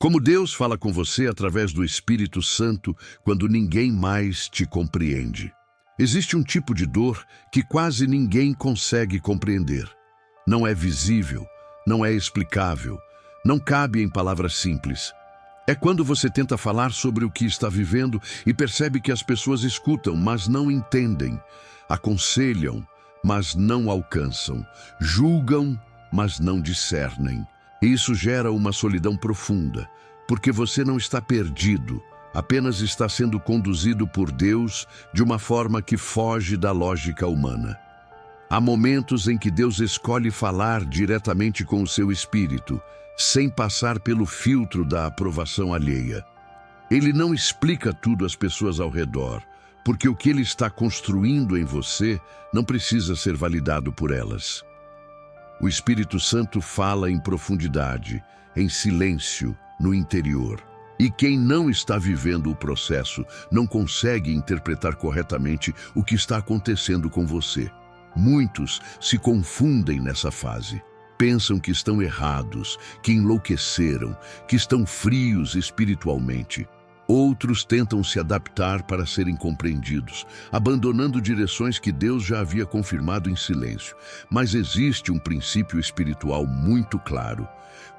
Como Deus fala com você através do Espírito Santo quando ninguém mais te compreende. Existe um tipo de dor que quase ninguém consegue compreender. Não é visível, não é explicável, não cabe em palavras simples. É quando você tenta falar sobre o que está vivendo e percebe que as pessoas escutam, mas não entendem, aconselham, mas não alcançam, julgam, mas não discernem. Isso gera uma solidão profunda, porque você não está perdido, apenas está sendo conduzido por Deus de uma forma que foge da lógica humana. Há momentos em que Deus escolhe falar diretamente com o seu espírito, sem passar pelo filtro da aprovação alheia. Ele não explica tudo às pessoas ao redor, porque o que ele está construindo em você não precisa ser validado por elas. O Espírito Santo fala em profundidade, em silêncio, no interior. E quem não está vivendo o processo não consegue interpretar corretamente o que está acontecendo com você. Muitos se confundem nessa fase. Pensam que estão errados, que enlouqueceram, que estão frios espiritualmente. Outros tentam se adaptar para serem compreendidos, abandonando direções que Deus já havia confirmado em silêncio. Mas existe um princípio espiritual muito claro.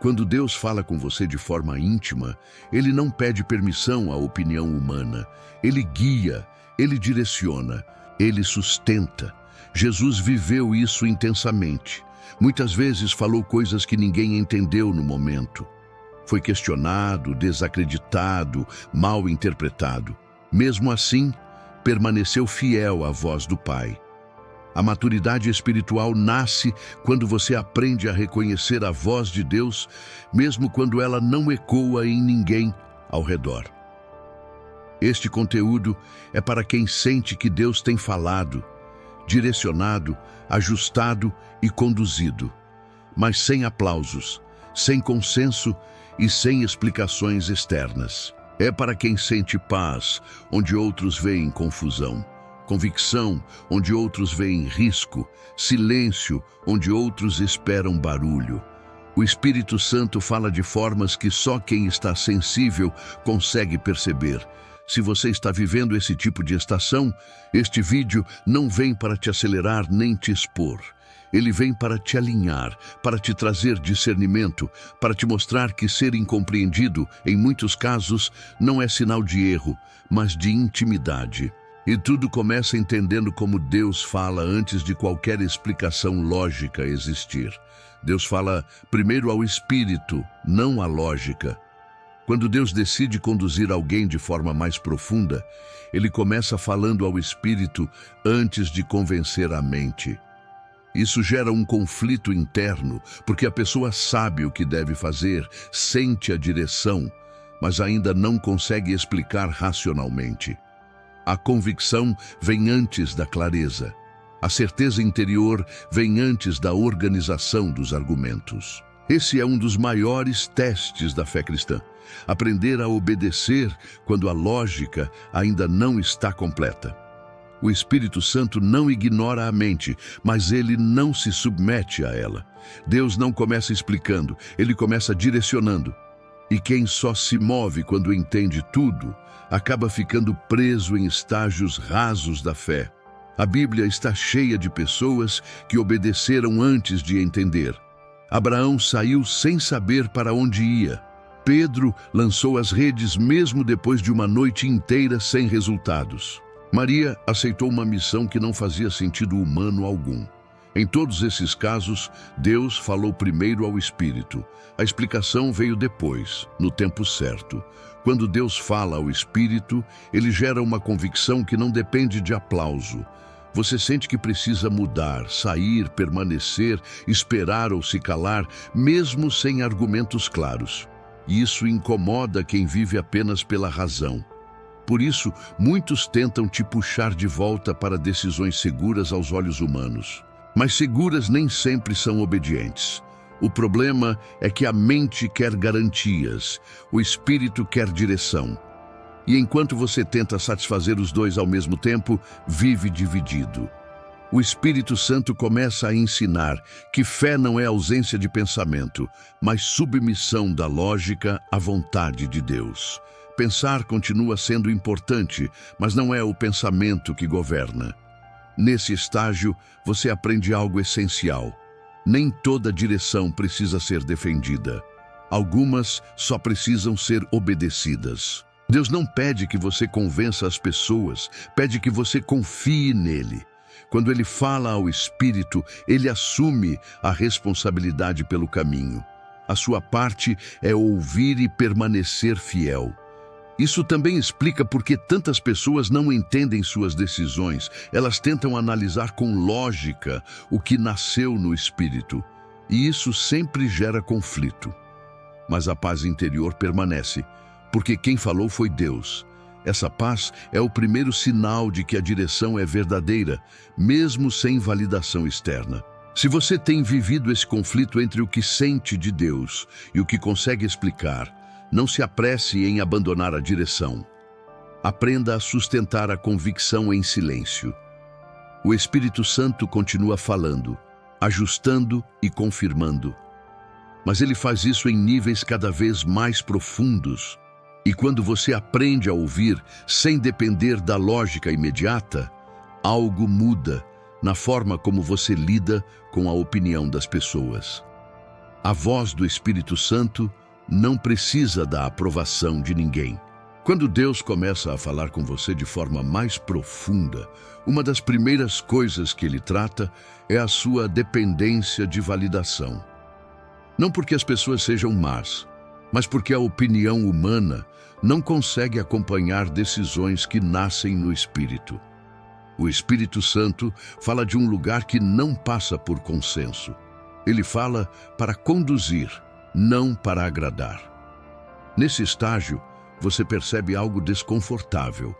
Quando Deus fala com você de forma íntima, Ele não pede permissão à opinião humana. Ele guia, Ele direciona, Ele sustenta. Jesus viveu isso intensamente. Muitas vezes falou coisas que ninguém entendeu no momento. Foi questionado, desacreditado, mal interpretado. Mesmo assim, permaneceu fiel à voz do Pai. A maturidade espiritual nasce quando você aprende a reconhecer a voz de Deus, mesmo quando ela não ecoa em ninguém ao redor. Este conteúdo é para quem sente que Deus tem falado, direcionado, ajustado e conduzido, mas sem aplausos, sem consenso e sem explicações externas. É para quem sente paz, onde outros veem confusão, convicção, onde outros veem risco, silêncio, onde outros esperam barulho. O Espírito Santo fala de formas que só quem está sensível consegue perceber. Se você está vivendo esse tipo de estação, este vídeo não vem para te acelerar nem te expor. Ele vem para te alinhar, para te trazer discernimento, para te mostrar que ser incompreendido, em muitos casos, não é sinal de erro, mas de intimidade. E tudo começa entendendo como Deus fala antes de qualquer explicação lógica existir. Deus fala primeiro ao espírito, não à lógica. Quando Deus decide conduzir alguém de forma mais profunda, Ele começa falando ao espírito antes de convencer a mente. Isso gera um conflito interno, porque a pessoa sabe o que deve fazer, sente a direção, mas ainda não consegue explicar racionalmente. A convicção vem antes da clareza. A certeza interior vem antes da organização dos argumentos. Esse é um dos maiores testes da fé cristã. Aprender a obedecer quando a lógica ainda não está completa. O Espírito Santo não ignora a mente, mas ele não se submete a ela. Deus não começa explicando, ele começa direcionando. E quem só se move quando entende tudo, acaba ficando preso em estágios rasos da fé. A Bíblia está cheia de pessoas que obedeceram antes de entender. Abraão saiu sem saber para onde ia. Pedro lançou as redes mesmo depois de uma noite inteira sem resultados. Maria aceitou uma missão que não fazia sentido humano algum. Em todos esses casos, Deus falou primeiro ao Espírito. A explicação veio depois, no tempo certo. Quando Deus fala ao Espírito, ele gera uma convicção que não depende de aplauso. Você sente que precisa mudar, sair, permanecer, esperar ou se calar, mesmo sem argumentos claros. E isso incomoda quem vive apenas pela razão. Por isso, muitos tentam te puxar de volta para decisões seguras aos olhos humanos. Mas seguras nem sempre são obedientes. O problema é que a mente quer garantias, o espírito quer direção. E enquanto você tenta satisfazer os dois ao mesmo tempo, vive dividido. O Espírito Santo começa a ensinar que fé não é ausência de pensamento, mas submissão da lógica à vontade de Deus. Pensar continua sendo importante, mas não é o pensamento que governa. Nesse estágio, você aprende algo essencial. Nem toda direção precisa ser defendida. Algumas só precisam ser obedecidas. Deus não pede que você convença as pessoas, pede que você confie nele. Quando ele fala ao Espírito, ele assume a responsabilidade pelo caminho. A sua parte é ouvir e permanecer fiel. Isso também explica por que tantas pessoas não entendem suas decisões. Elas tentam analisar com lógica o que nasceu no Espírito. E isso sempre gera conflito. Mas a paz interior permanece, porque quem falou foi Deus. Essa paz é o primeiro sinal de que a direção é verdadeira, mesmo sem validação externa. Se você tem vivido esse conflito entre o que sente de Deus e o que consegue explicar, não se apresse em abandonar a direção. Aprenda a sustentar a convicção em silêncio. O Espírito Santo continua falando, ajustando e confirmando. Mas ele faz isso em níveis cada vez mais profundos. E quando você aprende a ouvir sem depender da lógica imediata, algo muda na forma como você lida com a opinião das pessoas. A voz do Espírito Santo não precisa da aprovação de ninguém. Quando Deus começa a falar com você de forma mais profunda, uma das primeiras coisas que ele trata é a sua dependência de validação. Não porque as pessoas sejam más, mas porque a opinião humana não consegue acompanhar decisões que nascem no Espírito. O Espírito Santo fala de um lugar que não passa por consenso. Ele fala para conduzir, não para agradar. Nesse estágio, você percebe algo desconfortável.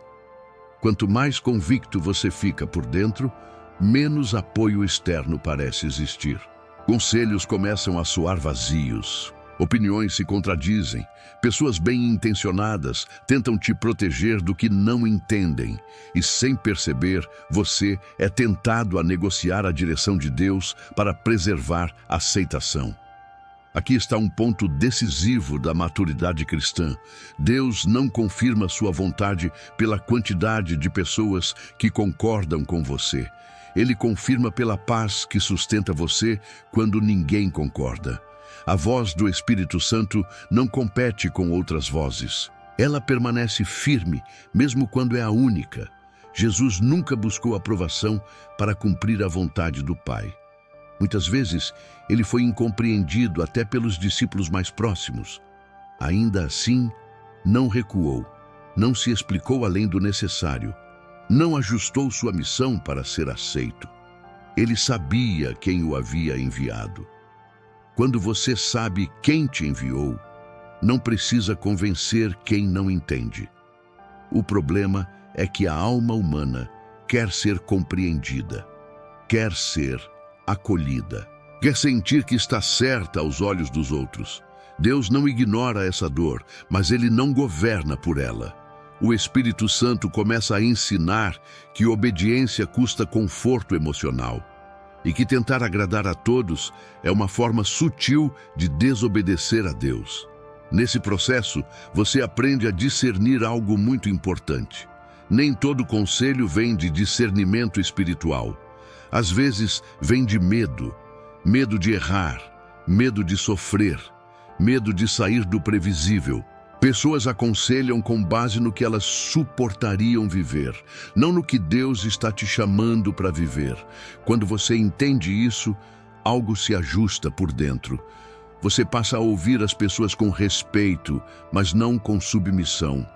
Quanto mais convicto você fica por dentro, menos apoio externo parece existir. Conselhos começam a soar vazios. Opiniões se contradizem. Pessoas bem-intencionadas tentam te proteger do que não entendem. E sem perceber, você é tentado a negociar a direção de Deus para preservar a aceitação. Aqui está um ponto decisivo da maturidade cristã. Deus não confirma sua vontade pela quantidade de pessoas que concordam com você. Ele confirma pela paz que sustenta você quando ninguém concorda. A voz do Espírito Santo não compete com outras vozes. Ela permanece firme, mesmo quando é a única. Jesus nunca buscou aprovação para cumprir a vontade do Pai. Muitas vezes, ele foi incompreendido até pelos discípulos mais próximos. Ainda assim, não recuou, não se explicou além do necessário, não ajustou sua missão para ser aceito. Ele sabia quem o havia enviado. Quando você sabe quem te enviou, não precisa convencer quem não entende. O problema é que a alma humana quer ser compreendida, quer ser acolhida, quer sentir que está certa aos olhos dos outros. Deus não ignora essa dor, mas ele não governa por ela. O Espírito Santo começa a ensinar que obediência custa conforto emocional e que tentar agradar a todos é uma forma sutil de desobedecer a Deus. Nesse processo, você aprende a discernir algo muito importante. Nem todo conselho vem de discernimento espiritual. Às vezes, vem de medo. Medo de errar, medo de sofrer, medo de sair do previsível. Pessoas aconselham com base no que elas suportariam viver, não no que Deus está te chamando para viver. Quando você entende isso, algo se ajusta por dentro. Você passa a ouvir as pessoas com respeito, mas não com submissão.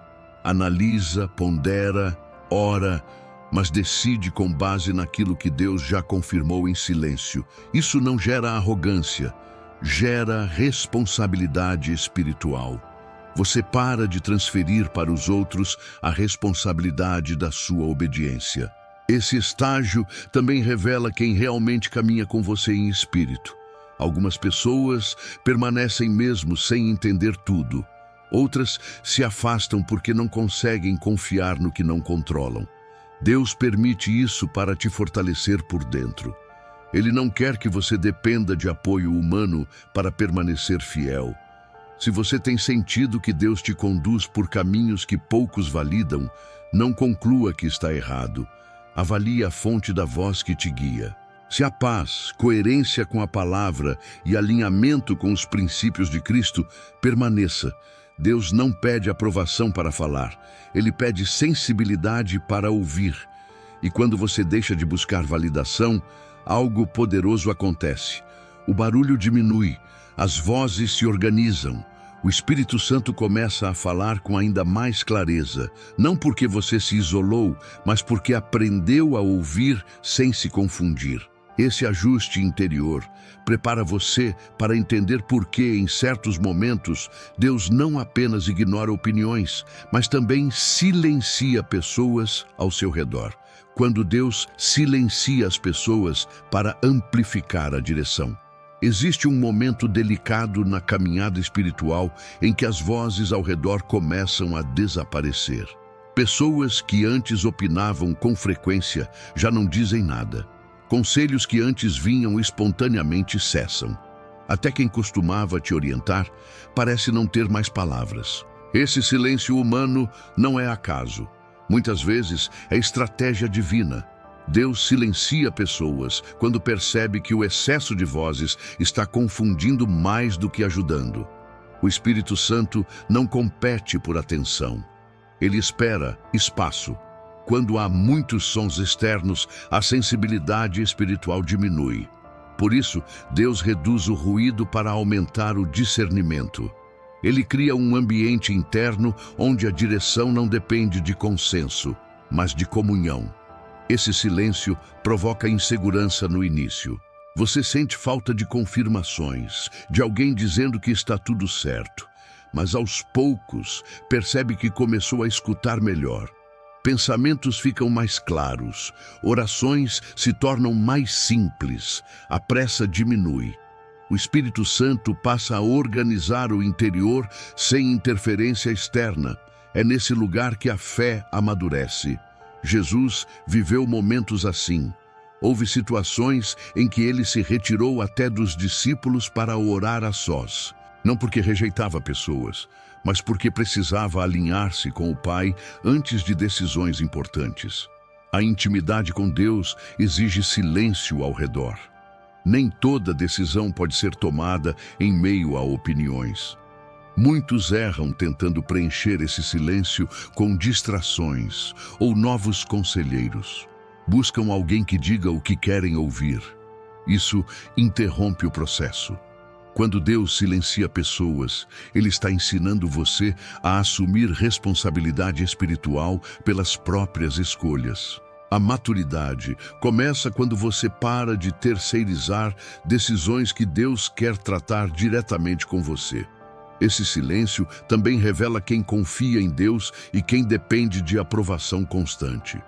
Analisa, pondera, ora, mas decide com base naquilo que Deus já confirmou em silêncio. Isso não gera arrogância, gera responsabilidade espiritual. Você para de transferir para os outros a responsabilidade da sua obediência. Esse estágio também revela quem realmente caminha com você em espírito. Algumas pessoas permanecem mesmo sem entender tudo. Outras se afastam porque não conseguem confiar no que não controlam. Deus permite isso para te fortalecer por dentro. Ele não quer que você dependa de apoio humano para permanecer fiel. Se você tem sentido que Deus te conduz por caminhos que poucos validam, não conclua que está errado. Avalie a fonte da voz que te guia. Se a paz, coerência com a palavra e alinhamento com os princípios de Cristo permaneça, Deus não pede aprovação para falar, Ele pede sensibilidade para ouvir. E quando você deixa de buscar validação, algo poderoso acontece. O barulho diminui, as vozes se organizam. O Espírito Santo começa a falar com ainda mais clareza, não porque você se isolou, mas porque aprendeu a ouvir sem se confundir. Esse ajuste interior prepara você para entender por que, em certos momentos, Deus não apenas ignora opiniões, mas também silencia pessoas ao seu redor. Quando Deus silencia as pessoas para amplificar a direção. Existe um momento delicado na caminhada espiritual em que as vozes ao redor começam a desaparecer. Pessoas que antes opinavam com frequência já não dizem nada. Conselhos que antes vinham espontaneamente cessam. Até quem costumava te orientar parece não ter mais palavras. Esse silêncio humano não é acaso. Muitas vezes é estratégia divina. Deus silencia pessoas quando percebe que o excesso de vozes está confundindo mais do que ajudando. O Espírito Santo não compete por atenção. Ele espera espaço. Quando há muitos sons externos, a sensibilidade espiritual diminui. Por isso, Deus reduz o ruído para aumentar o discernimento. Ele cria um ambiente interno onde a direção não depende de consenso, mas de comunhão. Esse silêncio provoca insegurança no início. Você sente falta de confirmações, de alguém dizendo que está tudo certo, mas aos poucos percebe que começou a escutar melhor. Pensamentos ficam mais claros, orações se tornam mais simples, a pressa diminui. O Espírito Santo passa a organizar o interior sem interferência externa. É nesse lugar que a fé amadurece. Jesus viveu momentos assim. Houve situações em que ele se retirou até dos discípulos para orar a sós. Não porque rejeitava pessoas, mas porque precisava alinhar-se com o Pai antes de decisões importantes. A intimidade com Deus exige silêncio ao redor. Nem toda decisão pode ser tomada em meio a opiniões. Muitos erram tentando preencher esse silêncio com distrações ou novos conselheiros. Buscam alguém que diga o que querem ouvir. Isso interrompe o processo. Quando Deus silencia pessoas, Ele está ensinando você a assumir responsabilidade espiritual pelas próprias escolhas. A maturidade começa quando você para de terceirizar decisões que Deus quer tratar diretamente com você. Esse silêncio também revela quem confia em Deus e quem depende de aprovação constante.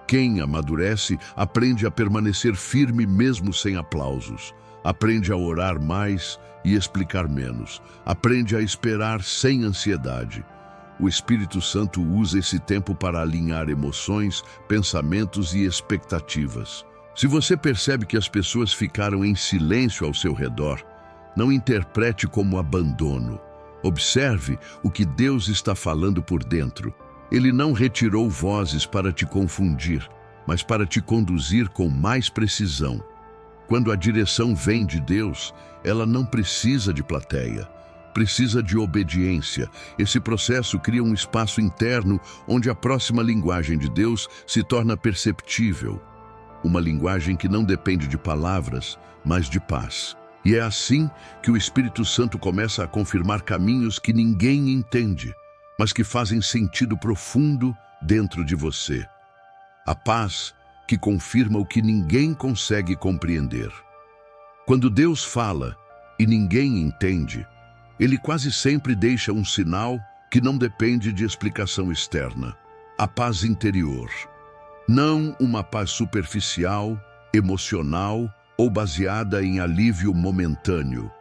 Quem amadurece aprende a permanecer firme mesmo sem aplausos. Aprende a orar mais e explicar menos. Aprende a esperar sem ansiedade. O Espírito Santo usa esse tempo para alinhar emoções, pensamentos e expectativas. Se você percebe que as pessoas ficaram em silêncio ao seu redor, não interprete como abandono. Observe o que Deus está falando por dentro. Ele não retirou vozes para te confundir, mas para te conduzir com mais precisão. Quando a direção vem de Deus, ela não precisa de plateia. Precisa de obediência. Esse processo cria um espaço interno onde a próxima linguagem de Deus se torna perceptível. Uma linguagem que não depende de palavras, mas de paz. E é assim que o Espírito Santo começa a confirmar caminhos que ninguém entende, mas que fazem sentido profundo dentro de você. A paz que confirma o que ninguém consegue compreender. Quando Deus fala e ninguém entende, Ele quase sempre deixa um sinal que não depende de explicação externa. A paz interior. Não uma paz superficial, emocional ou baseada em alívio momentâneo,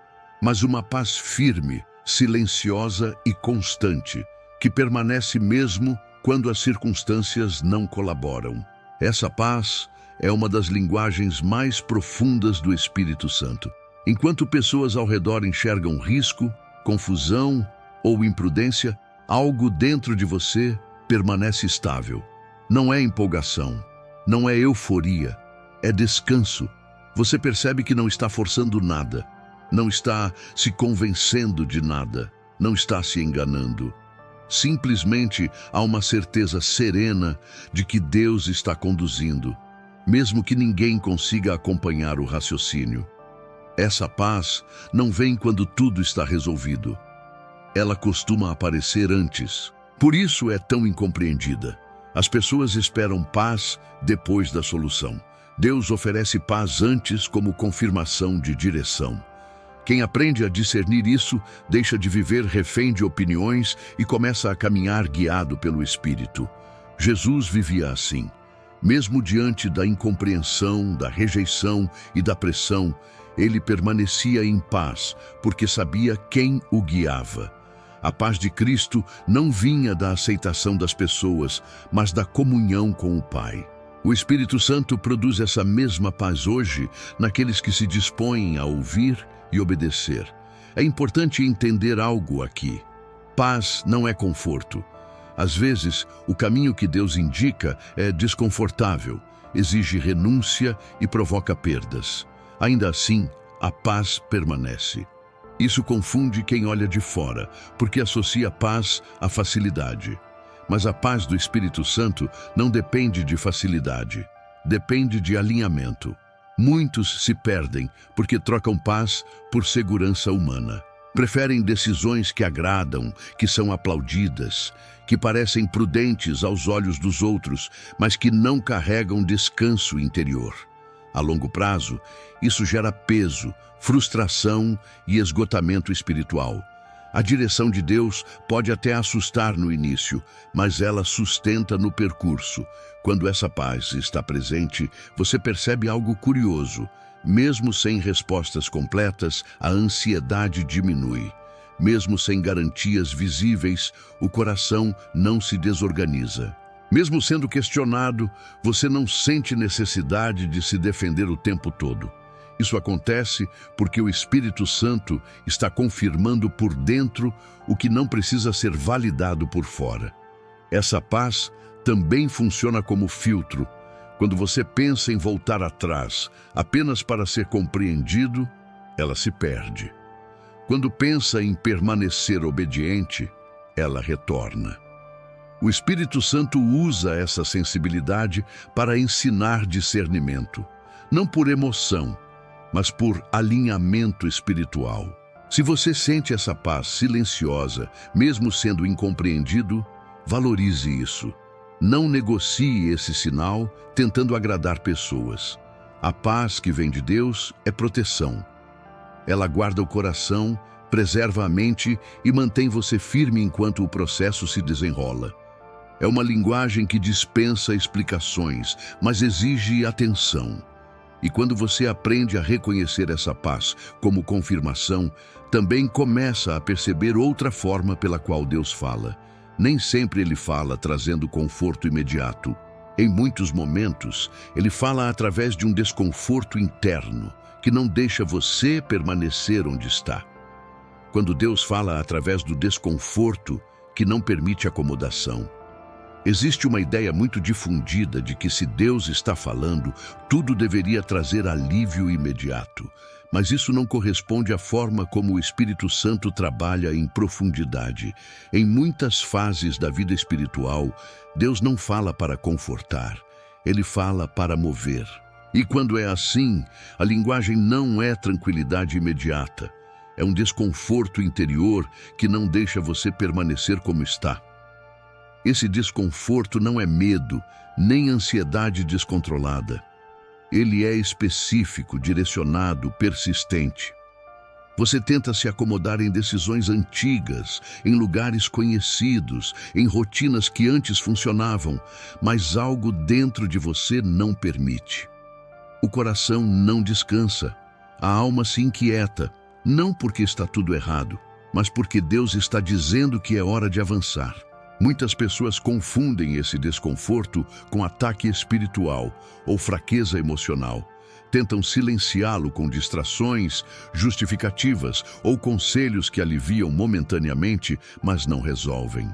mas uma paz firme, silenciosa e constante, que permanece mesmo quando as circunstâncias não colaboram. Essa paz é uma das linguagens mais profundas do Espírito Santo. Enquanto pessoas ao redor enxergam risco, confusão ou imprudência, algo dentro de você permanece estável. Não é empolgação, não é euforia, é descanso. Você percebe que não está forçando nada, não está se convencendo de nada, não está se enganando. Simplesmente há uma certeza serena de que Deus está conduzindo, mesmo que ninguém consiga acompanhar o raciocínio. Essa paz não vem quando tudo está resolvido. Ela costuma aparecer antes. Por isso é tão incompreendida. As pessoas esperam paz depois da solução. Deus oferece paz antes como confirmação de direção. Quem aprende a discernir isso, deixa de viver refém de opiniões e começa a caminhar guiado pelo Espírito. Jesus vivia assim. Mesmo diante da incompreensão, da rejeição e da pressão, ele permanecia em paz, porque sabia quem o guiava. A paz de Cristo não vinha da aceitação das pessoas, mas da comunhão com o Pai. O Espírito Santo produz essa mesma paz hoje naqueles que se dispõem a ouvir e obedecer. É importante entender algo aqui. Paz não é conforto. Às vezes, o caminho que Deus indica é desconfortável, exige renúncia e provoca perdas. Ainda assim, a paz permanece. Isso confunde quem olha de fora, porque associa paz à facilidade. Mas a paz do Espírito Santo não depende de facilidade, depende de alinhamento. Muitos se perdem porque trocam paz por segurança humana. Preferem decisões que agradam, que são aplaudidas, que parecem prudentes aos olhos dos outros, mas que não carregam descanso interior. A longo prazo, isso gera peso, frustração e esgotamento espiritual. A direção de Deus pode até assustar no início, mas ela sustenta no percurso. Quando essa paz está presente, você percebe algo curioso. Mesmo sem respostas completas, a ansiedade diminui. Mesmo sem garantias visíveis, o coração não se desorganiza. Mesmo sendo questionado, você não sente necessidade de se defender o tempo todo. Isso acontece porque o Espírito Santo está confirmando por dentro o que não precisa ser validado por fora. Essa paz também funciona como filtro. Quando você pensa em voltar atrás apenas para ser compreendido, ela se perde. Quando pensa em permanecer obediente, ela retorna. O Espírito Santo usa essa sensibilidade para ensinar discernimento, não por emoção, mas por alinhamento espiritual. Se você sente essa paz silenciosa, mesmo sendo incompreendido, valorize isso. Não negocie esse sinal tentando agradar pessoas. A paz que vem de Deus é proteção. Ela guarda o coração, preserva a mente e mantém você firme enquanto o processo se desenrola. É uma linguagem que dispensa explicações, mas exige atenção. E quando você aprende a reconhecer essa paz como confirmação, também começa a perceber outra forma pela qual Deus fala. Nem sempre Ele fala trazendo conforto imediato. Em muitos momentos, Ele fala através de um desconforto interno, que não deixa você permanecer onde está. Quando Deus fala através do desconforto, que não permite acomodação. Existe uma ideia muito difundida de que se Deus está falando, tudo deveria trazer alívio imediato. Mas isso não corresponde à forma como o Espírito Santo trabalha em profundidade. Em muitas fases da vida espiritual, Deus não fala para confortar, Ele fala para mover. E quando é assim, a linguagem não é tranquilidade imediata. É um desconforto interior que não deixa você permanecer como está. Esse desconforto não é medo, nem ansiedade descontrolada. Ele é específico, direcionado, persistente. Você tenta se acomodar em decisões antigas, em lugares conhecidos, em rotinas que antes funcionavam, mas algo dentro de você não permite. O coração não descansa, a alma se inquieta, não porque está tudo errado, mas porque Deus está dizendo que é hora de avançar. Muitas pessoas confundem esse desconforto com ataque espiritual ou fraqueza emocional. Tentam silenciá-lo com distrações, justificativas ou conselhos que aliviam momentaneamente, mas não resolvem.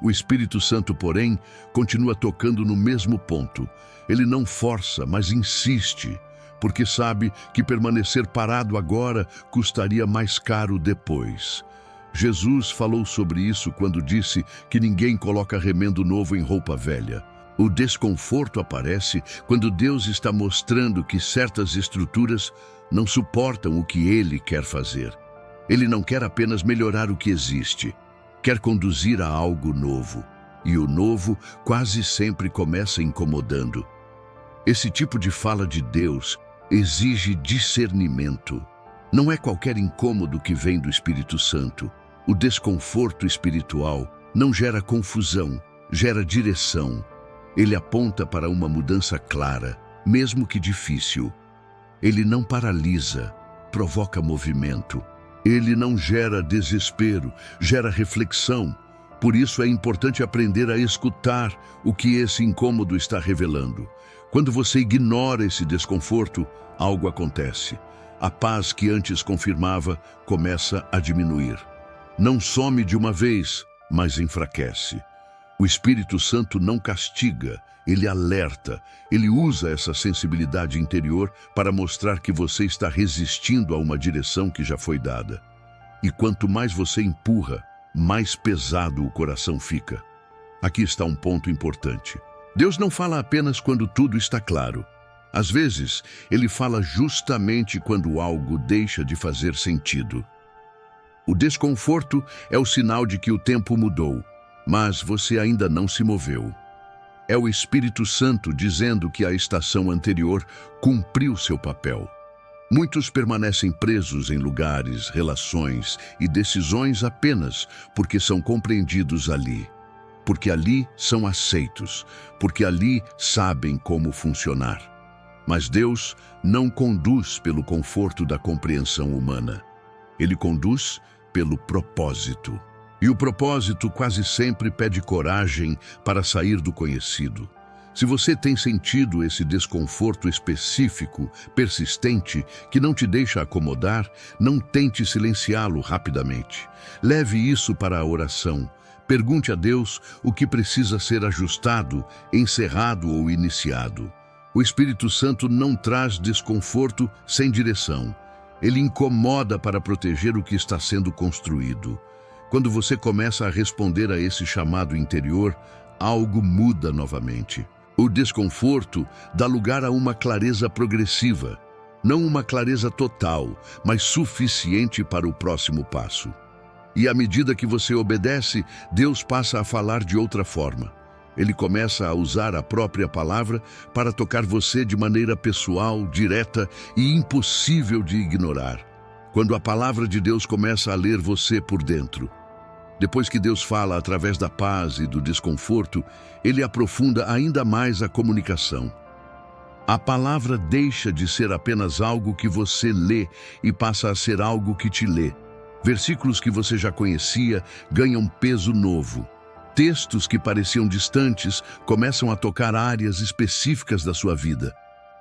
O Espírito Santo, porém, continua tocando no mesmo ponto. Ele não força, mas insiste, porque sabe que permanecer parado agora custaria mais caro depois. Jesus falou sobre isso quando disse que ninguém coloca remendo novo em roupa velha. O desconforto aparece quando Deus está mostrando que certas estruturas não suportam o que Ele quer fazer. Ele não quer apenas melhorar o que existe, quer conduzir a algo novo. E o novo quase sempre começa incomodando. Esse tipo de fala de Deus exige discernimento. Não é qualquer incômodo que vem do Espírito Santo. O desconforto espiritual não gera confusão, gera direção. Ele aponta para uma mudança clara, mesmo que difícil. Ele não paralisa, provoca movimento. Ele não gera desespero, gera reflexão. Por isso é importante aprender a escutar o que esse incômodo está revelando. Quando você ignora esse desconforto, algo acontece. A paz que antes confirmava começa a diminuir. Não some de uma vez, mas enfraquece. O Espírito Santo não castiga, ele alerta. Ele usa essa sensibilidade interior para mostrar que você está resistindo a uma direção que já foi dada. E quanto mais você empurra, mais pesado o coração fica. Aqui está um ponto importante. Deus não fala apenas quando tudo está claro. Às vezes, ele fala justamente quando algo deixa de fazer sentido. O desconforto é o sinal de que o tempo mudou, mas você ainda não se moveu. É o Espírito Santo dizendo que a estação anterior cumpriu seu papel. Muitos permanecem presos em lugares, relações e decisões apenas porque são compreendidos ali. Porque ali são aceitos, porque ali sabem como funcionar. Mas Deus não conduz pelo conforto da compreensão humana. Ele conduz pelo propósito. E o propósito quase sempre pede coragem para sair do conhecido. Se você tem sentido esse desconforto específico, persistente, que não te deixa acomodar, não tente silenciá-lo rapidamente. Leve isso para a oração. Pergunte a Deus o que precisa ser ajustado, encerrado ou iniciado. O Espírito Santo não traz desconforto sem direção. Ele incomoda para proteger o que está sendo construído. Quando você começa a responder a esse chamado interior, algo muda novamente. O desconforto dá lugar a uma clareza progressiva, não uma clareza total, mas suficiente para o próximo passo. E à medida que você obedece, Deus passa a falar de outra forma. Ele começa a usar a própria palavra para tocar você de maneira pessoal, direta e impossível de ignorar. Quando a palavra de Deus começa a ler você por dentro. Depois que Deus fala através da paz e do desconforto, ele aprofunda ainda mais a comunicação. A palavra deixa de ser apenas algo que você lê e passa a ser algo que te lê. Versículos que você já conhecia ganham peso novo. Textos que pareciam distantes começam a tocar áreas específicas da sua vida.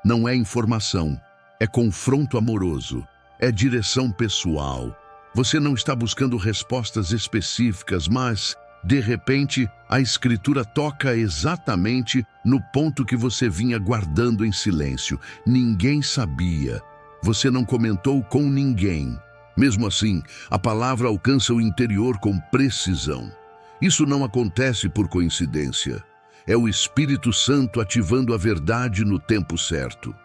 Não é informação, é confronto amoroso, é direção pessoal. Você não está buscando respostas específicas, mas, de repente, a Escritura toca exatamente no ponto que você vinha guardando em silêncio. Ninguém sabia. Você não comentou com ninguém. Mesmo assim, a palavra alcança o interior com precisão. Isso não acontece por coincidência. É o Espírito Santo ativando a verdade no tempo certo.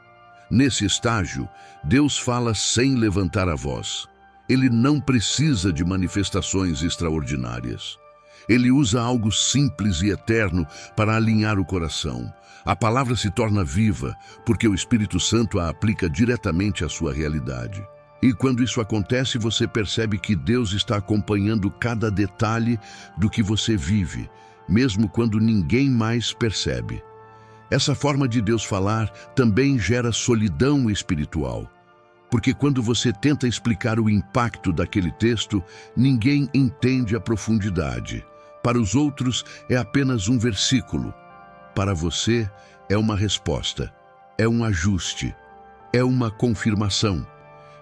Nesse estágio, Deus fala sem levantar a voz. Ele não precisa de manifestações extraordinárias. Ele usa algo simples e eterno para alinhar o coração. A palavra se torna viva, porque o Espírito Santo a aplica diretamente à sua realidade. E quando isso acontece, você percebe que Deus está acompanhando cada detalhe do que você vive, mesmo quando ninguém mais percebe. Essa forma de Deus falar também gera solidão espiritual. Porque quando você tenta explicar o impacto daquele texto, ninguém entende a profundidade. Para os outros, é apenas um versículo. Para você, é uma resposta, é um ajuste, é uma confirmação.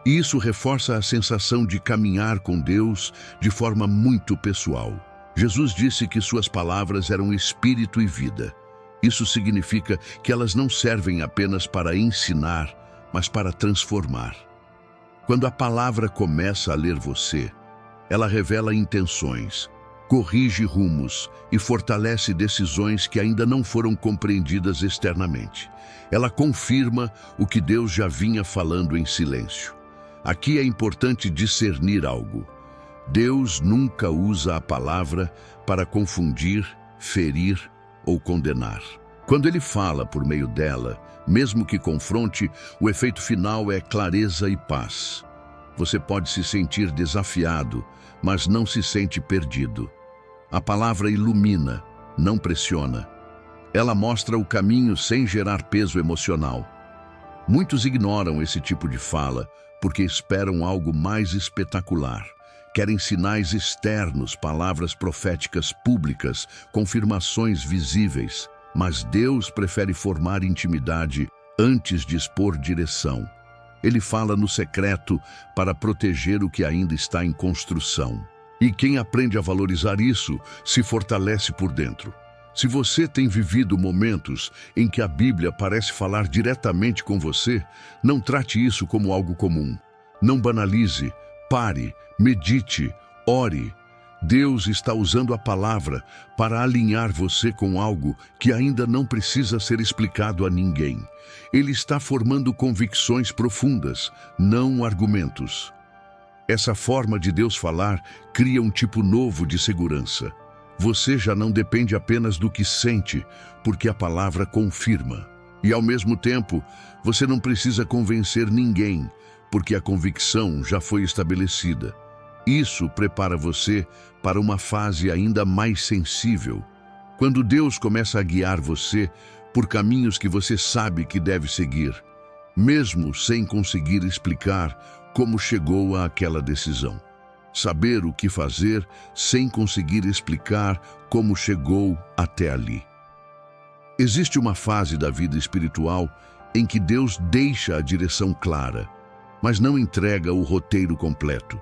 E isso reforça a sensação de caminhar com Deus de forma muito pessoal. Jesus disse que suas palavras eram espírito e vida. Isso significa que elas não servem apenas para ensinar, mas para transformar. Quando a palavra começa a ler você, ela revela intenções, corrige rumos e fortalece decisões que ainda não foram compreendidas externamente. Ela confirma o que Deus já vinha falando em silêncio. Aqui é importante discernir algo. Deus nunca usa a palavra para confundir, ferir ou condenar. Quando Ele fala por meio dela, mesmo que confronte, o efeito final é clareza e paz. Você pode se sentir desafiado, mas não se sente perdido. A palavra ilumina, não pressiona. Ela mostra o caminho sem gerar peso emocional. Muitos ignoram esse tipo de fala porque esperam algo mais espetacular. Querem sinais externos, palavras proféticas públicas, confirmações visíveis. Mas Deus prefere formar intimidade antes de expor direção. Ele fala no secreto para proteger o que ainda está em construção. E quem aprende a valorizar isso se fortalece por dentro. Se você tem vivido momentos em que a Bíblia parece falar diretamente com você, não trate isso como algo comum. Não banalize, pare, medite, ore. Deus está usando a palavra para alinhar você com algo que ainda não precisa ser explicado a ninguém. Ele está formando convicções profundas, não argumentos. Essa forma de Deus falar cria um tipo novo de segurança. Você já não depende apenas do que sente, porque a palavra confirma. E ao mesmo tempo, você não precisa convencer ninguém, porque a convicção já foi estabelecida. Isso prepara você para uma fase ainda mais sensível, quando Deus começa a guiar você por caminhos que você sabe que deve seguir, mesmo sem conseguir explicar como chegou àquela decisão. Saber o que fazer sem conseguir explicar como chegou até ali. Existe uma fase da vida espiritual em que Deus deixa a direção clara, mas não entrega o roteiro completo.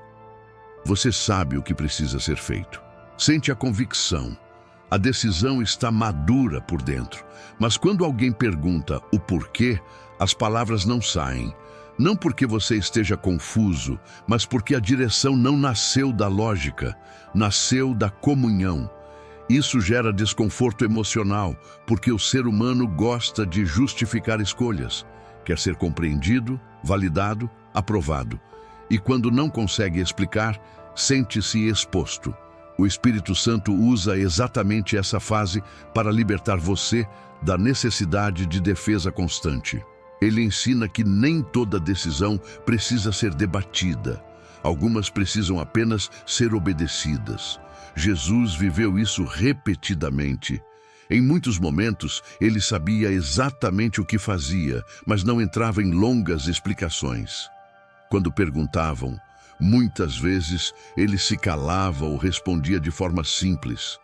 Você sabe o que precisa ser feito. Sente a convicção. A decisão está madura por dentro. Mas quando alguém pergunta o porquê, as palavras não saem. Não porque você esteja confuso, mas porque a direção não nasceu da lógica, nasceu da comunhão. Isso gera desconforto emocional, porque o ser humano gosta de justificar escolhas. Quer ser compreendido, validado, aprovado. E quando não consegue explicar, sente-se exposto. O Espírito Santo usa exatamente essa fase para libertar você da necessidade de defesa constante. Ele ensina que nem toda decisão precisa ser debatida. Algumas precisam apenas ser obedecidas. Jesus viveu isso repetidamente. Em muitos momentos, ele sabia exatamente o que fazia, mas não entrava em longas explicações. Quando perguntavam, muitas vezes ele se calava ou respondia de forma simples.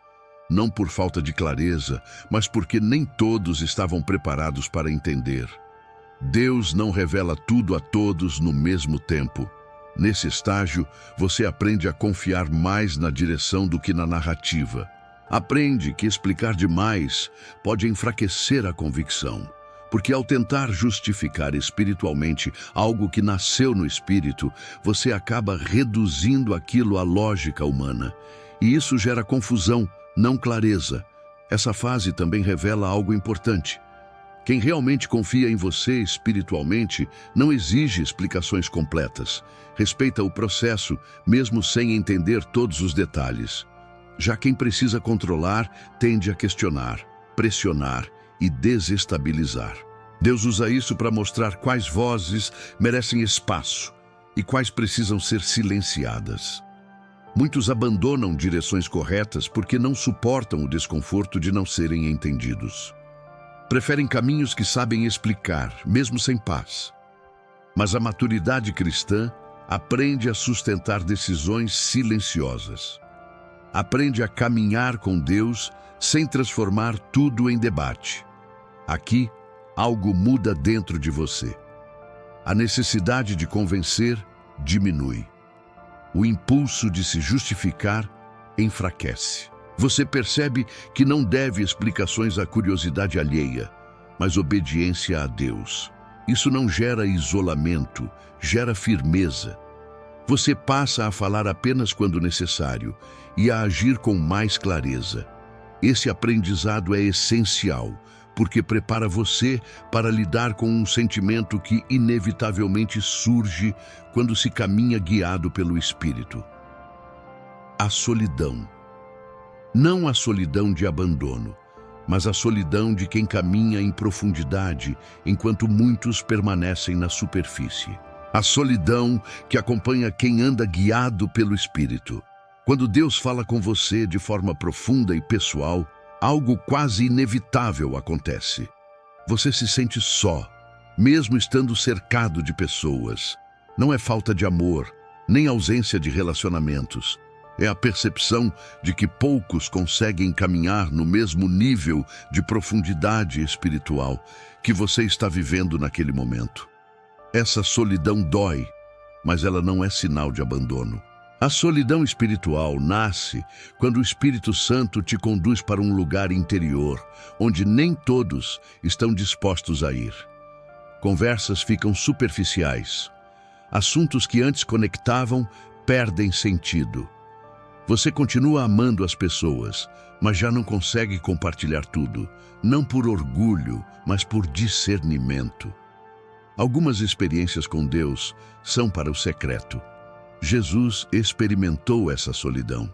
Não por falta de clareza, mas porque nem todos estavam preparados para entender. Deus não revela tudo a todos no mesmo tempo. Nesse estágio, você aprende a confiar mais na direção do que na narrativa. Aprende que explicar demais pode enfraquecer a convicção, porque ao tentar justificar espiritualmente algo que nasceu no espírito, você acaba reduzindo aquilo à lógica humana. E isso gera confusão, não clareza. Essa fase também revela algo importante. Quem realmente confia em você espiritualmente não exige explicações completas. Respeita o processo, mesmo sem entender todos os detalhes. Já quem precisa controlar tende a questionar, pressionar e desestabilizar. Deus usa isso para mostrar quais vozes merecem espaço e quais precisam ser silenciadas. Muitos abandonam direções corretas porque não suportam o desconforto de não serem entendidos. Preferem caminhos que sabem explicar, mesmo sem paz. Mas a maturidade cristã aprende a sustentar decisões silenciosas. Aprende a caminhar com Deus sem transformar tudo em debate. Aqui, algo muda dentro de você. A necessidade de convencer diminui. O impulso de se justificar enfraquece. Você percebe que não deve explicações à curiosidade alheia, mas obediência a Deus. Isso não gera isolamento, gera firmeza. Você passa a falar apenas quando necessário e a agir com mais clareza. Esse aprendizado é essencial, porque prepara você para lidar com um sentimento que inevitavelmente surge quando se caminha guiado pelo Espírito. A solidão. Não a solidão de abandono, mas a solidão de quem caminha em profundidade enquanto muitos permanecem na superfície. A solidão que acompanha quem anda guiado pelo Espírito. Quando Deus fala com você de forma profunda e pessoal, algo quase inevitável acontece. Você se sente só, mesmo estando cercado de pessoas. Não é falta de amor, nem ausência de relacionamentos. É a percepção de que poucos conseguem caminhar no mesmo nível de profundidade espiritual que você está vivendo naquele momento. Essa solidão dói, mas ela não é sinal de abandono. A solidão espiritual nasce quando o Espírito Santo te conduz para um lugar interior, onde nem todos estão dispostos a ir. Conversas ficam superficiais. Assuntos que antes conectavam perdem sentido. Você continua amando as pessoas, mas já não consegue compartilhar tudo, não por orgulho, mas por discernimento. Algumas experiências com Deus são para o secreto. Jesus experimentou essa solidão.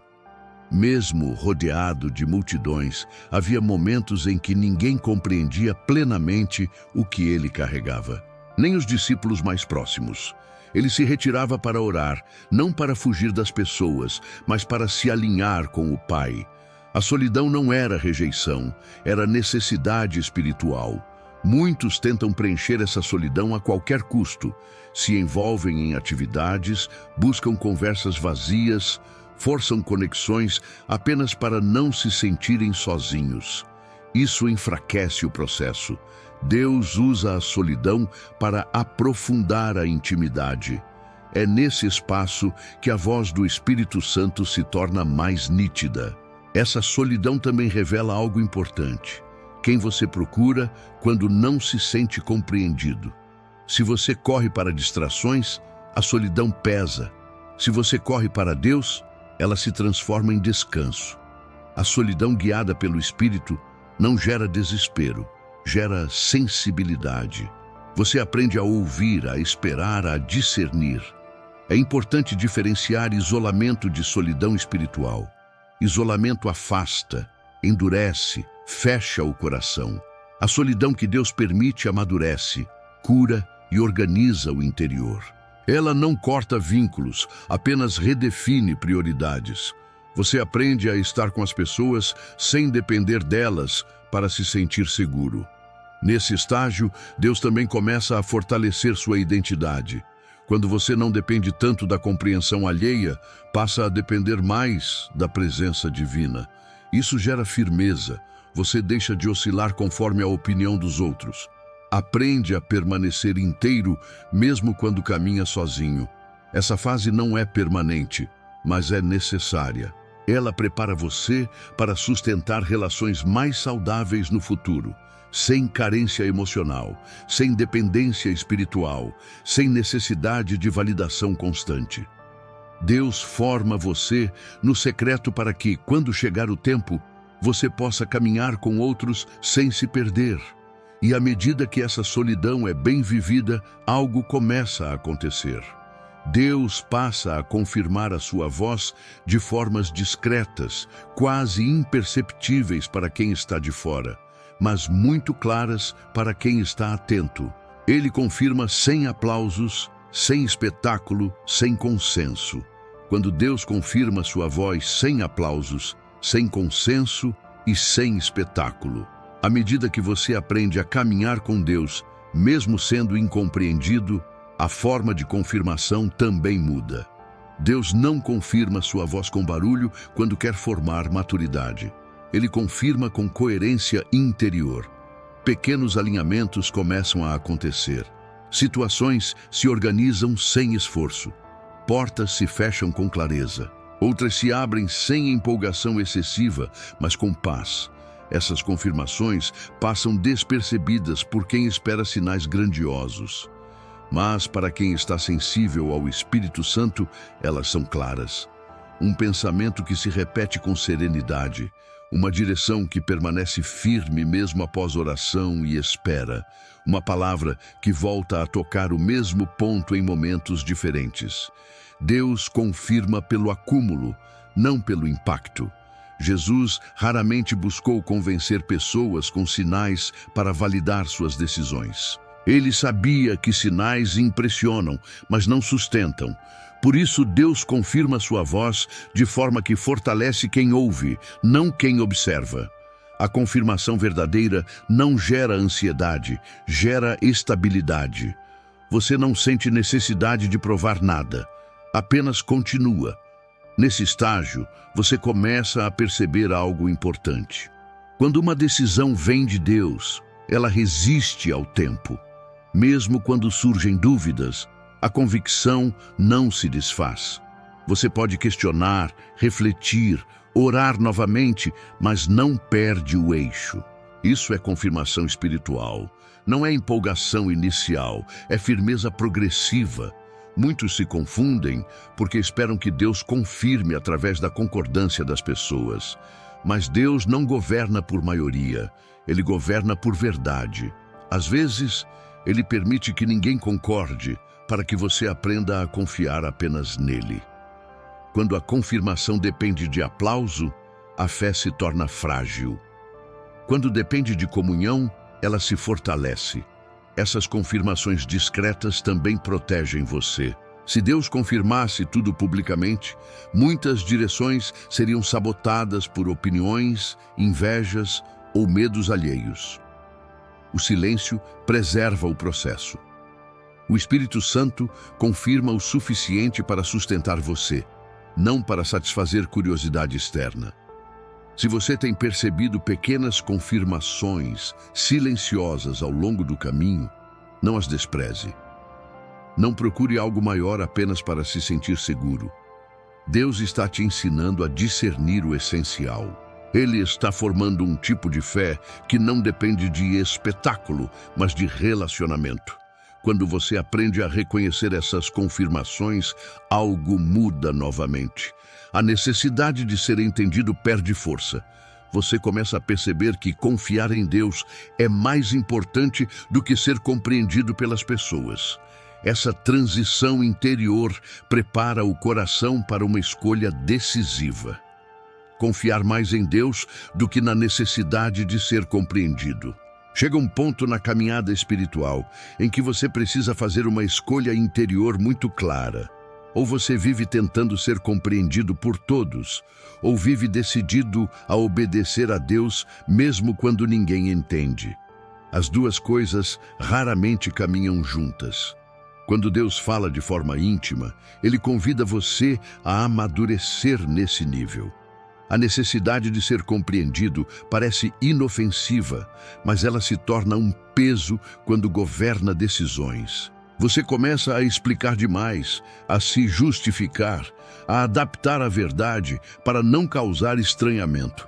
Mesmo rodeado de multidões, havia momentos em que ninguém compreendia plenamente o que ele carregava. Nem os discípulos mais próximos. Ele se retirava para orar, não para fugir das pessoas, mas para se alinhar com o Pai. A solidão não era rejeição, era necessidade espiritual. Muitos tentam preencher essa solidão a qualquer custo. Se envolvem em atividades, buscam conversas vazias, forçam conexões apenas para não se sentirem sozinhos. Isso enfraquece o processo. Deus usa a solidão para aprofundar a intimidade. É nesse espaço que a voz do Espírito Santo se torna mais nítida. Essa solidão também revela algo importante. Quem você procura quando não se sente compreendido. Se você corre para distrações, a solidão pesa. Se você corre para Deus, ela se transforma em descanso. A solidão guiada pelo Espírito não gera desespero, gera sensibilidade. Você aprende a ouvir, a esperar, a discernir. É importante diferenciar isolamento de solidão espiritual. Isolamento afasta, endurece, fecha o coração. A solidão que Deus permite amadurece, cura e organiza o interior. Ela não corta vínculos, apenas redefine prioridades. Você aprende a estar com as pessoas sem depender delas para se sentir seguro. Nesse estágio, Deus também começa a fortalecer sua identidade. Quando você não depende tanto da compreensão alheia, passa a depender mais da presença divina. Isso gera firmeza. Você deixa de oscilar conforme a opinião dos outros. Aprende a permanecer inteiro, mesmo quando caminha sozinho. Essa fase não é permanente, mas é necessária. Ela prepara você para sustentar relações mais saudáveis no futuro, sem carência emocional, sem dependência espiritual, sem necessidade de validação constante. Deus forma você no secreto para que, quando chegar o tempo, você possa caminhar com outros sem se perder. E à medida que essa solidão é bem vivida, algo começa a acontecer. Deus passa a confirmar a sua voz de formas discretas, quase imperceptíveis para quem está de fora, mas muito claras para quem está atento. Ele confirma sem aplausos, sem espetáculo, sem consenso. Quando Deus confirma sua voz sem aplausos, sem consenso e sem espetáculo. À medida que você aprende a caminhar com Deus, mesmo sendo incompreendido, a forma de confirmação também muda. Deus não confirma sua voz com barulho quando quer formar maturidade. Ele confirma com coerência interior. Pequenos alinhamentos começam a acontecer. Situações se organizam sem esforço. Portas se fecham com clareza. Outras se abrem sem empolgação excessiva, mas com paz. Essas confirmações passam despercebidas por quem espera sinais grandiosos. Mas para quem está sensível ao Espírito Santo, elas são claras. Um pensamento que se repete com serenidade, uma direção que permanece firme mesmo após oração e espera, uma palavra que volta a tocar o mesmo ponto em momentos diferentes. Deus confirma pelo acúmulo, não pelo impacto. Jesus raramente buscou convencer pessoas com sinais para validar suas decisões. Ele sabia que sinais impressionam, mas não sustentam. Por isso, Deus confirma sua voz de forma que fortalece quem ouve, não quem observa. A confirmação verdadeira não gera ansiedade, gera estabilidade. Você não sente necessidade de provar nada, apenas continua. Nesse estágio, você começa a perceber algo importante. Quando uma decisão vem de Deus, ela resiste ao tempo. Mesmo quando surgem dúvidas, a convicção não se desfaz. Você pode questionar, refletir, orar novamente, mas não perde o eixo. Isso é confirmação espiritual. Não é empolgação inicial, é firmeza progressiva. Muitos se confundem porque esperam que Deus confirme através da concordância das pessoas. Mas Deus não governa por maioria, Ele governa por verdade. Às vezes, Ele permite que ninguém concorde para que você aprenda a confiar apenas nele. Quando a confirmação depende de aplauso, a fé se torna frágil. Quando depende de comunhão, ela se fortalece. Essas confirmações discretas também protegem você. Se Deus confirmasse tudo publicamente, muitas direções seriam sabotadas por opiniões, invejas ou medos alheios. O silêncio preserva o processo. O Espírito Santo confirma o suficiente para sustentar você, não para satisfazer curiosidade externa. Se você tem percebido pequenas confirmações silenciosas ao longo do caminho, não as despreze. Não procure algo maior apenas para se sentir seguro. Deus está te ensinando a discernir o essencial. Ele está formando um tipo de fé que não depende de espetáculo, mas de relacionamento. Quando você aprende a reconhecer essas confirmações, algo muda novamente. A necessidade de ser entendido perde força. Você começa a perceber que confiar em Deus é mais importante do que ser compreendido pelas pessoas. Essa transição interior prepara o coração para uma escolha decisiva. Confiar mais em Deus do que na necessidade de ser compreendido. Chega um ponto na caminhada espiritual em que você precisa fazer uma escolha interior muito clara. Ou você vive tentando ser compreendido por todos, ou vive decidido a obedecer a Deus mesmo quando ninguém entende. As duas coisas raramente caminham juntas. Quando Deus fala de forma íntima, Ele convida você a amadurecer nesse nível. A necessidade de ser compreendido parece inofensiva, mas ela se torna um peso quando governa decisões. Você começa a explicar demais, a se justificar, a adaptar a verdade para não causar estranhamento.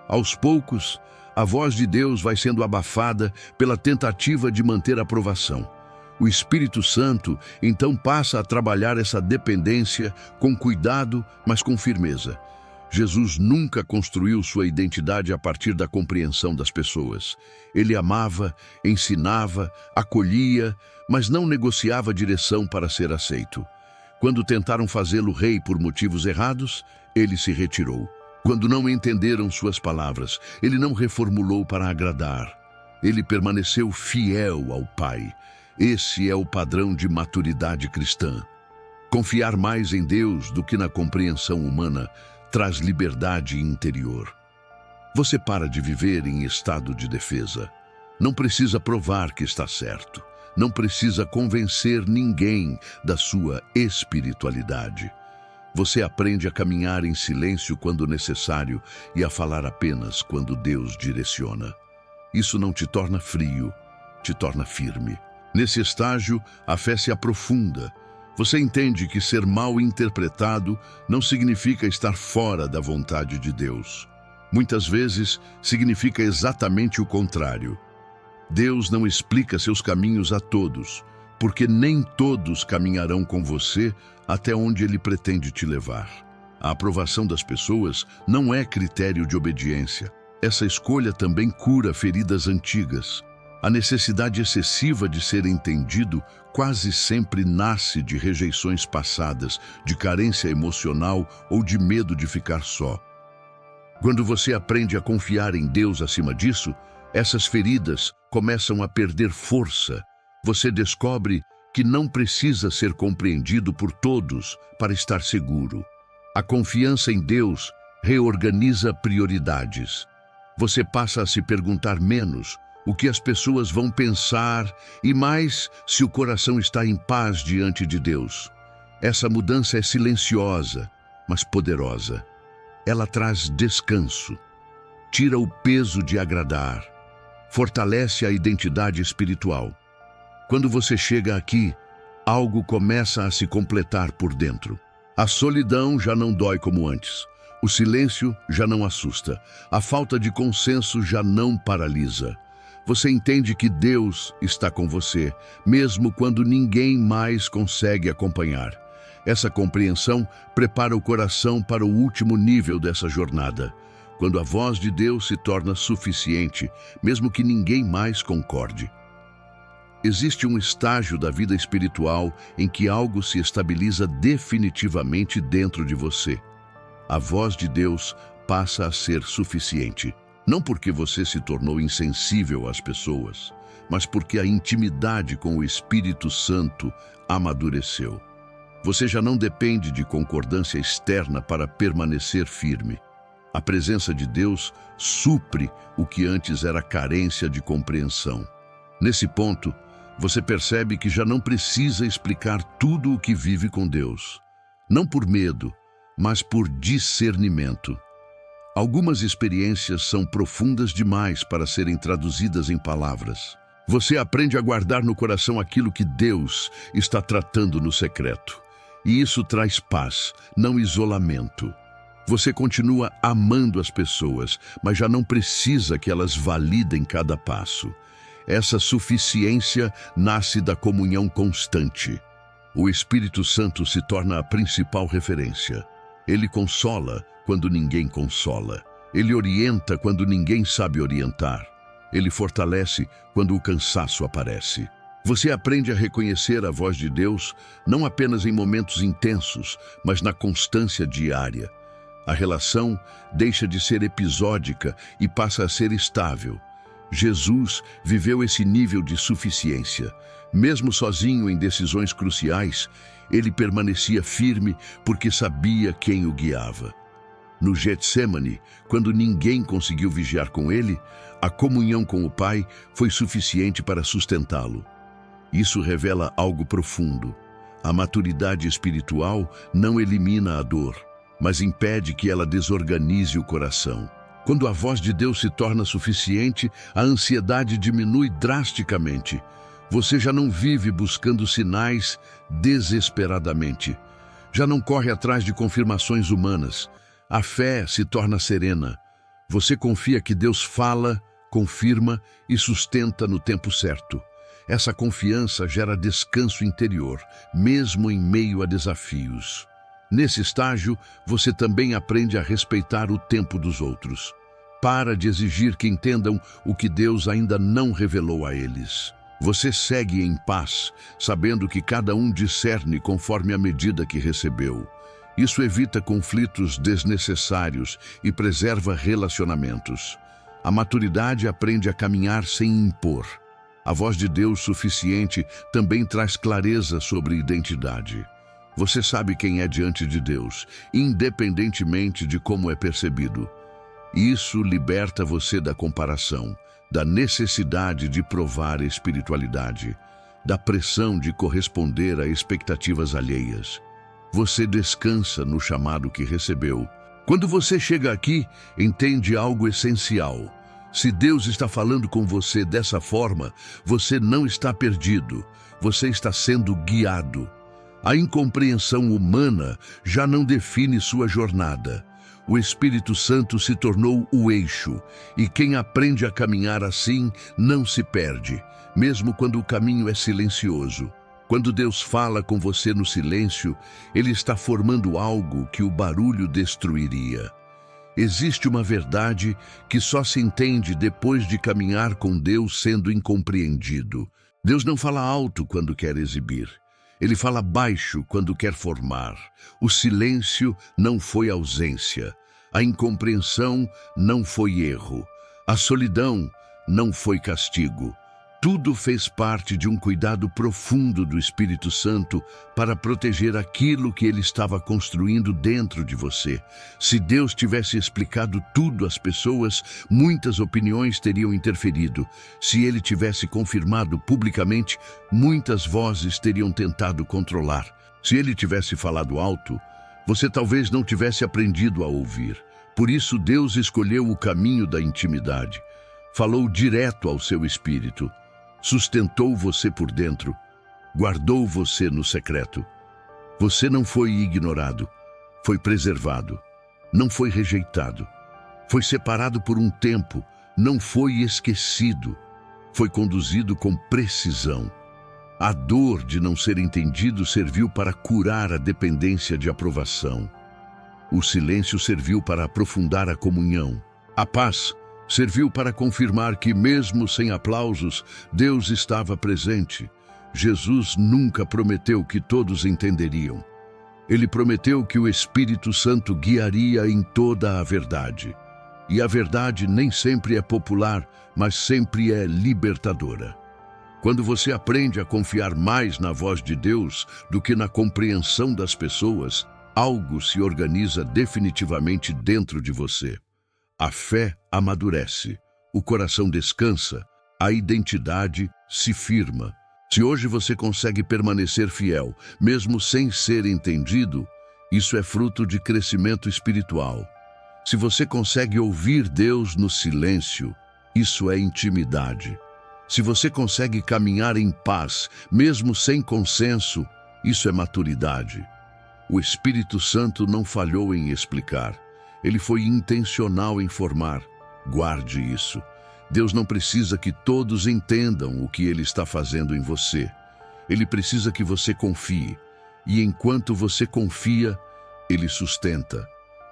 Aos poucos, a voz de Deus vai sendo abafada pela tentativa de manter a aprovação. O Espírito Santo, então, passa a trabalhar essa dependência com cuidado, mas com firmeza. Jesus nunca construiu sua identidade a partir da compreensão das pessoas. Ele amava, ensinava, acolhia, mas não negociava direção para ser aceito. Quando tentaram fazê-lo rei por motivos errados, ele se retirou. Quando não entenderam suas palavras, ele não reformulou para agradar. Ele permaneceu fiel ao Pai. Esse é o padrão de maturidade cristã. Confiar mais em Deus do que na compreensão humana traz liberdade interior. Você para de viver em estado de defesa. Não precisa provar que está certo. Não precisa convencer ninguém da sua espiritualidade. Você aprende a caminhar em silêncio quando necessário e a falar apenas quando Deus direciona. Isso não te torna frio, te torna firme. Nesse estágio, a fé se aprofunda. Você entende que ser mal interpretado não significa estar fora da vontade de Deus. Muitas vezes, significa exatamente o contrário. Deus não explica seus caminhos a todos, porque nem todos caminharão com você até onde Ele pretende te levar. A aprovação das pessoas não é critério de obediência. Essa escolha também cura feridas antigas. A necessidade excessiva de ser entendido quase sempre nasce de rejeições passadas, de carência emocional ou de medo de ficar só. Quando você aprende a confiar em Deus acima disso, essas feridas começam a perder força. Você descobre que não precisa ser compreendido por todos para estar seguro. A confiança em Deus reorganiza prioridades. Você passa a se perguntar menos o que as pessoas vão pensar e mais se o coração está em paz diante de Deus. Essa mudança é silenciosa, mas poderosa. Ela traz descanso, tira o peso de agradar, fortalece a identidade espiritual. Quando você chega aqui, algo começa a se completar por dentro. A solidão já não dói como antes. O silêncio já não assusta. A falta de consenso já não paralisa. Você entende que Deus está com você, mesmo quando ninguém mais consegue acompanhar. Essa compreensão prepara o coração para o último nível dessa jornada, quando a voz de Deus se torna suficiente, mesmo que ninguém mais concorde. Existe um estágio da vida espiritual em que algo se estabiliza definitivamente dentro de você. A voz de Deus passa a ser suficiente, não porque você se tornou insensível às pessoas, mas porque a intimidade com o Espírito Santo amadureceu. Você já não depende de concordância externa para permanecer firme. A presença de Deus supre o que antes era carência de compreensão. Nesse ponto, você percebe que já não precisa explicar tudo o que vive com Deus. Não por medo, mas por discernimento. Algumas experiências são profundas demais para serem traduzidas em palavras. Você aprende a guardar no coração aquilo que Deus está tratando no secreto. E isso traz paz, não isolamento. Você continua amando as pessoas, mas já não precisa que elas validem cada passo. Essa suficiência nasce da comunhão constante. O Espírito Santo se torna a principal referência. Ele consola quando ninguém consola. Ele orienta quando ninguém sabe orientar. Ele fortalece quando o cansaço aparece. Você aprende a reconhecer a voz de Deus não apenas em momentos intensos, mas na constância diária. A relação deixa de ser episódica e passa a ser estável. Jesus viveu esse nível de suficiência. Mesmo sozinho em decisões cruciais, ele permanecia firme porque sabia quem o guiava. No Getsemane, quando ninguém conseguiu vigiar com ele, a comunhão com o Pai foi suficiente para sustentá-lo. Isso revela algo profundo. A maturidade espiritual não elimina a dor, mas impede que ela desorganize o coração. Quando a voz de Deus se torna suficiente, a ansiedade diminui drasticamente. Você já não vive buscando sinais desesperadamente. Já não corre atrás de confirmações humanas. A fé se torna serena. Você confia que Deus fala, confirma e sustenta no tempo certo. Essa confiança gera descanso interior, mesmo em meio a desafios. Nesse estágio, você também aprende a respeitar o tempo dos outros. Para de exigir que entendam o que Deus ainda não revelou a eles. Você segue em paz, sabendo que cada um discerne conforme a medida que recebeu. Isso evita conflitos desnecessários e preserva relacionamentos. A maturidade aprende a caminhar sem impor. A voz de Deus suficiente também traz clareza sobre identidade. Você sabe quem é diante de Deus, independentemente de como é percebido. Isso liberta você da comparação, da necessidade de provar espiritualidade, da pressão de corresponder a expectativas alheias. você descansa no chamado que recebeu. Quando você chega aqui, entende algo essencial. Se Deus está falando com você dessa forma, você não está perdido, você está sendo guiado. A incompreensão humana já não define sua jornada. O Espírito Santo se tornou o eixo, e quem aprende a caminhar assim não se perde, mesmo quando o caminho é silencioso. Quando Deus fala com você no silêncio, Ele está formando algo que o barulho destruiria. Existe uma verdade que só se entende depois de caminhar com Deus sendo incompreendido. Deus não fala alto quando quer exibir. Ele fala baixo quando quer formar. O silêncio não foi ausência. A incompreensão não foi erro. A solidão não foi castigo. Tudo fez parte de um cuidado profundo do Espírito Santo para proteger aquilo que ele estava construindo dentro de você. Se Deus tivesse explicado tudo às pessoas, muitas opiniões teriam interferido. Se ele tivesse confirmado publicamente, muitas vozes teriam tentado controlar. Se ele tivesse falado alto, você talvez não tivesse aprendido a ouvir. Por isso Deus escolheu o caminho da intimidade. Falou direto ao seu espírito. Sustentou você por dentro, guardou você no secreto. Você não foi ignorado, foi preservado, não foi rejeitado, foi separado por um tempo, não foi esquecido, foi conduzido com precisão. A dor de não ser entendido serviu para curar a dependência de aprovação. O silêncio serviu para aprofundar a comunhão. A paz serviu para confirmar que, mesmo sem aplausos, Deus estava presente. Jesus nunca prometeu que todos entenderiam. Ele prometeu que o Espírito Santo guiaria em toda a verdade. E a verdade nem sempre é popular, mas sempre é libertadora. Quando você aprende a confiar mais na voz de Deus do que na compreensão das pessoas, algo se organiza definitivamente dentro de você. A fé amadurece, o coração descansa, a identidade se firma. Se hoje você consegue permanecer fiel, mesmo sem ser entendido, isso é fruto de crescimento espiritual. Se você consegue ouvir Deus no silêncio, isso é intimidade. Se você consegue caminhar em paz, mesmo sem consenso, isso é maturidade. O Espírito Santo não falhou em explicar. Ele foi intencional em formar. Guarde isso. Deus não precisa que todos entendam o que Ele está fazendo em você. Ele precisa que você confie. E enquanto você confia, Ele sustenta.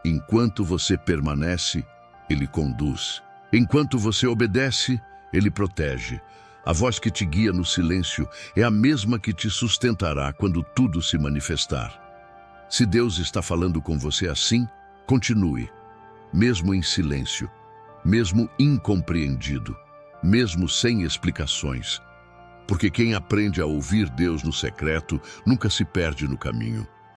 Enquanto você permanece, Ele conduz. Enquanto você obedece, Ele protege. A voz que te guia no silêncio é a mesma que te sustentará quando tudo se manifestar. Se Deus está falando com você assim, continue, mesmo em silêncio, mesmo incompreendido, mesmo sem explicações. Porque quem aprende a ouvir Deus no secreto nunca se perde no caminho.